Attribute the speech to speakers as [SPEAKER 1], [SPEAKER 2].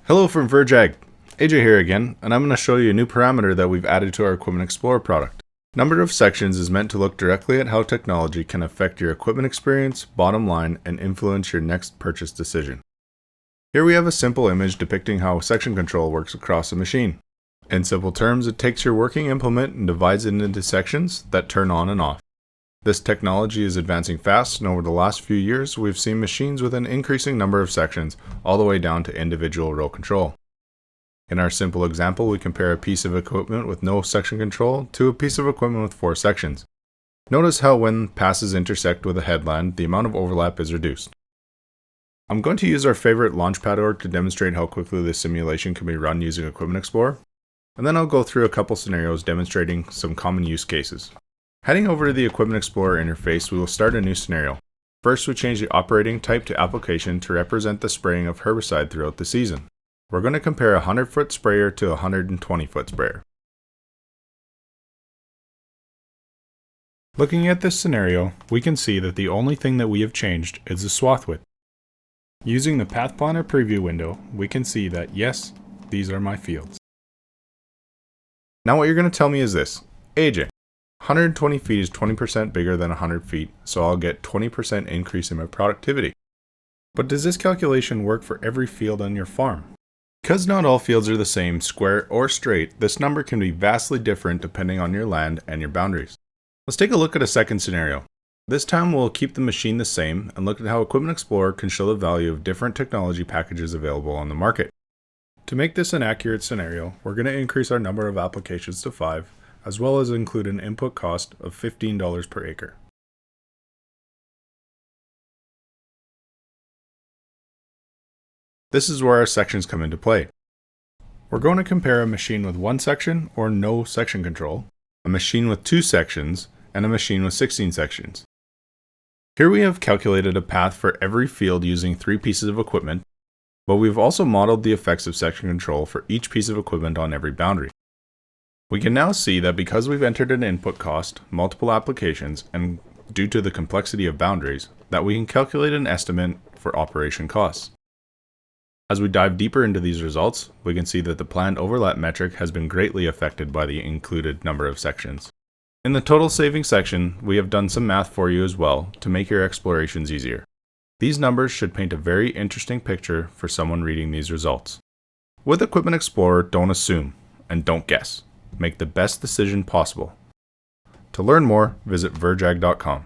[SPEAKER 1] Hello from VergeAg. AJ here again, and I'm going to show you a new parameter that we've added to our Equipment Explorer product. Number of sections is meant to look directly at how technology can affect your equipment experience, bottom line, and influence your next purchase decision. Here we have a simple image depicting how section control works across a machine. In simple terms, it takes your working implement and divides it into sections that turn on and off. This technology is advancing fast, and over the last few years, we've seen machines with an increasing number of sections, all the way down to individual row control. In our simple example, we compare a piece of equipment with no section control to a piece of equipment with 4 sections. Notice how when passes intersect with a headland, the amount of overlap is reduced. I'm going to use our favorite Launchpad org to demonstrate how quickly this simulation can be run using Equipment Explorer, and then I'll go through a couple scenarios demonstrating some common use cases. Heading over to the Equipment Explorer interface, we will start a new scenario. First, we change the operating type to application to represent the spraying of herbicide throughout the season. We're going to compare a 100-foot sprayer to a 120-foot sprayer. Looking at this scenario, we can see that the only thing that we have changed is the swath width. Using the Path Planner preview window, we can see that yes, these are my fields. Now what you're going to tell me is this: AJ, 120 feet is 20% bigger than 100 feet, so I'll get 20% increase in my productivity. But does this calculation work for every field on your farm? Because not all fields are the same, square or straight, this number can be vastly different depending on your land and your boundaries. Let's take a look at a second scenario. This time we'll keep the machine the same and look at how Equipment Explorer can show the value of different technology packages available on the market. To make this an accurate scenario, we're going to increase our number of applications to 5, as well as include an input cost of $15 per acre. This is where our sections come into play. We're going to compare a machine with 1 section or no section control, a machine with 2 sections, and a machine with 16 sections. Here we have calculated a path for every field using 3 pieces of equipment, but we've also modeled the effects of section control for each piece of equipment on every boundary. We can now see that because we've entered an input cost, multiple applications, and due to the complexity of boundaries, that we can calculate an estimate for operation costs. As we dive deeper into these results, we can see that the planned overlap metric has been greatly affected by the included number of sections. In the total savings section, we have done some math for you as well to make your explorations easier. These numbers should paint a very interesting picture for someone reading these results. With Equipment Explorer, don't assume and don't guess. Make the best decision possible. To learn more, visit vergeag.com.